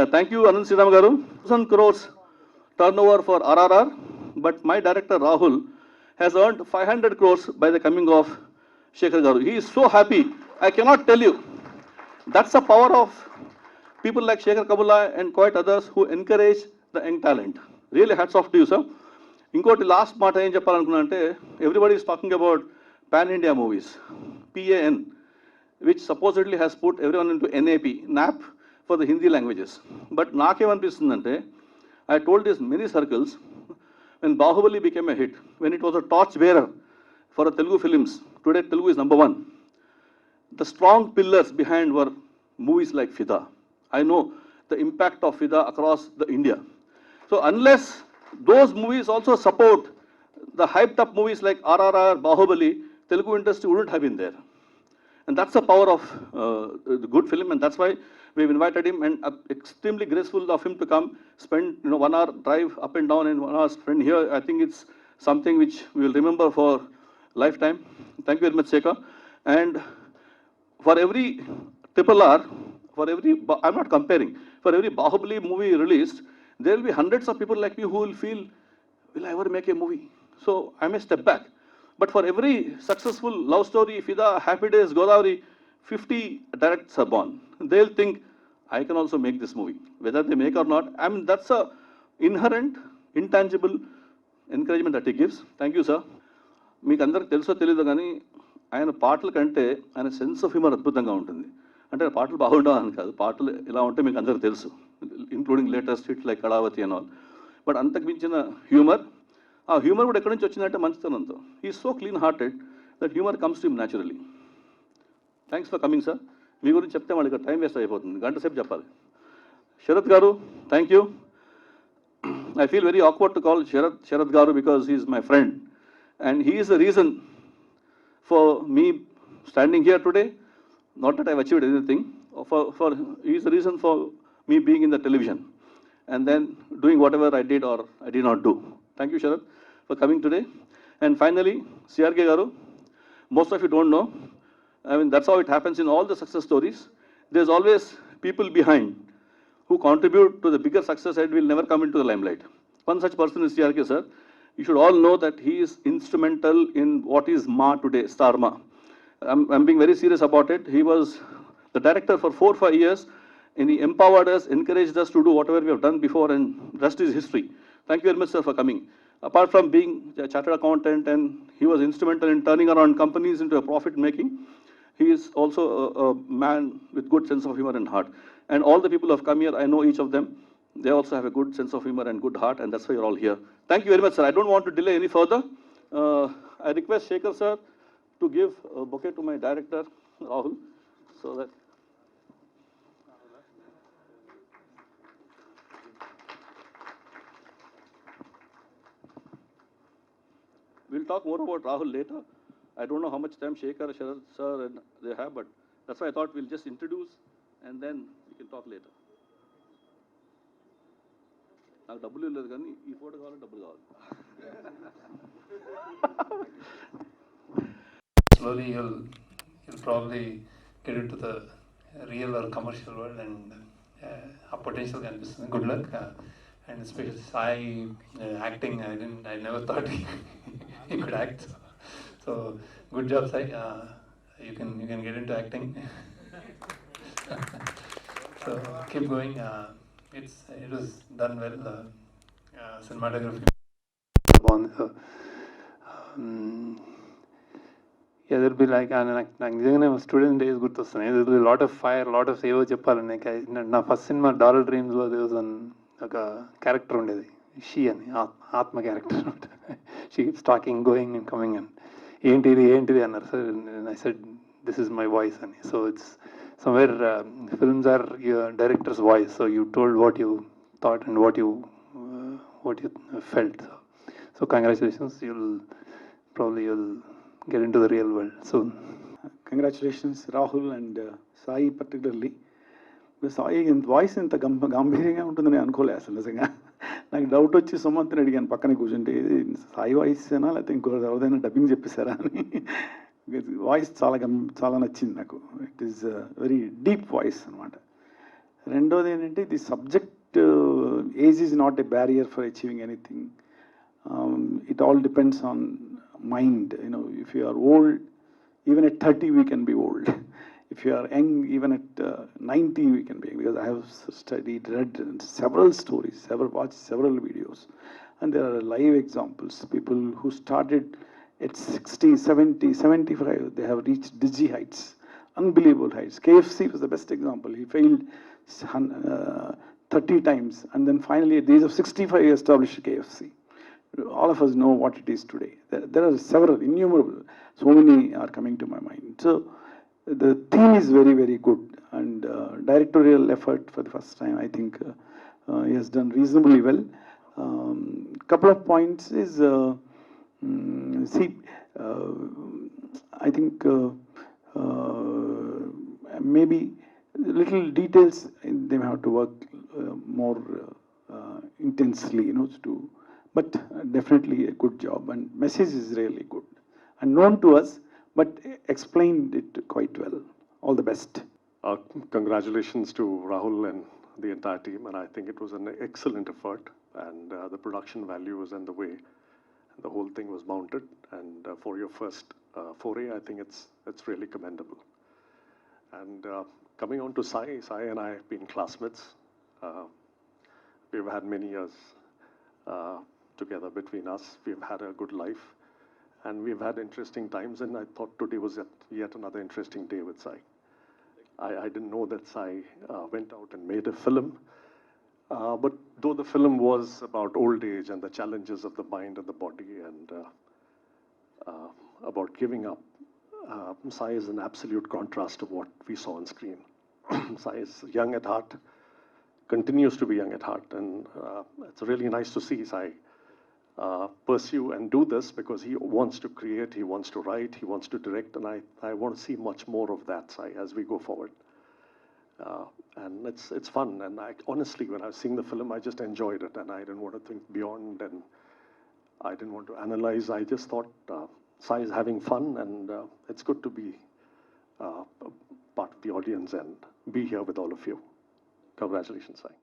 thank you, Anand Sridham Garu. 1,000 crores turnover for RRR, but my director Rahul has earned 500 crores by the coming of Sekhar Garu. He is so happy. I cannot tell you. That's the power of people like Sekhar Kammula and quite others who encourage the young talent. Really hats off to you, sir. ఇంకోటి last మాట ఏం చెప్పాలనుకున్నా అంటే everybody is talking about pan India movies PAN, which supposedly has put everyone into NAP for the Hindi languages. But nakemanipistundante, I told this many circles, when Bahubali became a hit, when it was a torch bearer for the Telugu films, today Telugu is number one. The strong pillars behind were movies like Fida. I know the impact of Fida across the India. So unless those movies also support the hyped up movies like RRR, Bahubali, Telugu industry wouldn't have been there. And that's the power of the good film, and that's why we've invited him, and extremely graceful of him to come, spend 1 hour drive up and down and 1 hour spend here. I think it's something which we will remember for lifetime. Thank you very much, Sekhar. And for every RRR, I'm not comparing, for every Bahubali movie released, there will be hundreds of people like me who will feel, will I ever make a movie? So I may step back. But for every successful love story, Fida, Happy Days, Godavari, 50 directors are born. They'll think, I can also make this movie. Whether they make or not, I mean, that's a inherent, intangible encouragement that he gives. Thank you, sir. మీకు అందరికి తెలుసో తెలియదు కానీ ఆయన పాటల కంటే ఆయన sense of humour అద్భుతంగా ఉంటుంది. అంటే పాటలు బాగుండవని కాదు, పాటలు ఎలా ఉంటే మీకు అందరికి తెలుసు, including latest hits like Kalavathi and all. But అంతకు మించిన హ్యూమర్, ఆ హ్యూమర్ కూడా ఎక్కడి నుంచి వచ్చిందంటే మంచితనంతో. He's so clean hearted that humour comes to him naturally. Thanks for coming sir. మీ గురించి చెప్తే వాళ్ళకి టైం వేస్ట్ అయిపోతుంది, గంట సేపు చెప్పాలి. శరత్ గారు, thank you. I feel very awkward to call Sharad Garu because he is my friend, and he is the reason for me standing here today. Not that I have achieved anything, he is the reason for me being in the television and then doing whatever I did or I did not do. Thank you, Sharad, for coming today. And finally, CRK Garu, most of you don't know, I mean, that's how it happens in all the success stories. There's always people behind who contribute to the bigger success and will never come into the limelight. One such person is CRK, sir. You should all know that he is instrumental in what is Ma today, Star Ma. I'm being very serious about it. He was the director for 4-5 years, and he empowered us, encouraged us to do whatever we have done before, and rest is history. Thank you very much, sir, for coming. Apart from being a chartered accountant, and he was instrumental in turning around companies into a profit making, he is also a man with good sense of humor and heart. And all the people who have come here, I know each of them, they also have a good sense of humor and good heart, and that's why you're all here. Thank you very much, sir. I don't want to delay any further. I request Sekhar, sir, to give a bouquet to my director, Rahul, so that... We'll talk more about Rahul later. I don't know how much time Sekhar, Sharad, sir, and they have, but that's why I thought we'll just introduce and then we can talk later. నాకు డబ్బులు లేదు కానీ ఈ photo కావాలి, డబ్బులు కావాలి. Slowly you'll probably get into the real or commercial world, and our potential can be good luck. And especially Sai acting, I never thought he could act. So good job, Sai. You can get into acting. So keep going. It was done well. Cinematography. Yeah, there'll be like, నాకు నిజంగానే student days గుర్తొస్తున్నాయి. there'll be a lot of fire, lot of ఏవో చెప్పాలని. నా first cinema dollar డ్రీమ్స్లో there was ఒక character ఉండేది, she అని, ఆత్మ character. She keeps talking, going and coming and ఏంటిది అన్నారు సార్. I said this is my voice అని. So it's somewhere films are your director's voice, so you told what you thought and what you felt. So congratulations, you'll get into the real world soon. Congratulations Rahul and Sai particularly. Sai voice ఇంత గంభీరంగా ఉంటుందని అనుకోలే అసలు. నిజంగా నాకు doubt వచ్చి సుమంత్ని అడిగాను పక్కన కూర్చుంటే, సాయి వాయిస్ అయినా లేకపోతే ఇంకో ఎవరైనా డబ్బింగ్ చెప్పేశారా అని. వాయిస్ చాలా నచ్చింది నాకు. It is very deep voice అనమాట. రెండోది ఏంటంటే the subject age is not a barrier for achieving anything. It all depends on mind. You know, if you are old, even at 30 we can be old. If you are young, even at 90 we can be young. Because I have studied, read several stories, watched several videos, and there are live examples. People who started at 60, 70, 75, they have reached dizzy heights, unbelievable heights. KFC was the best example. He failed 30 times, and then finally at the age of 65 he established KFC. All of us know what it is today. There are several, innumerable, so many are coming to my mind. So the theme is very, very good, and directorial effort for the first time, I think he has done reasonably well. Couple of points is, see, I think maybe little details they may have to work more intensely, you know, to. But definitely a good job, and message is really good and known to us, but explained it quite well. All the best. Congratulations to Rahul and the entire team, and I think it was an excellent effort, and the production values and the way the whole thing was mounted, and for your first foray, I think it's really commendable. And coming on to Sai and I have been classmates. We've had many years together between us. We've had a good life, and we've had interesting times, and I thought today was yet another interesting day with Sai. I didn't know that Sai went out and made a film, but though the film was about old age and the challenges of the mind and the body and about giving up, Sai is an absolute contrast to what we saw on screen. Sai is young at heart, continues to be young at heart, and it's really nice to see Sai pursue and do this, because he wants to create, he wants to write, he wants to direct, and I want to see much more of that, Sai, as we go forward. And it's fun, and honestly, when I was seeing the film, I just enjoyed it, and I didn't want to think beyond, and I didn't want to analyze. I just thought Sai is having fun, and it's good to be part of the audience and be here with all of you. Congratulations, Sai.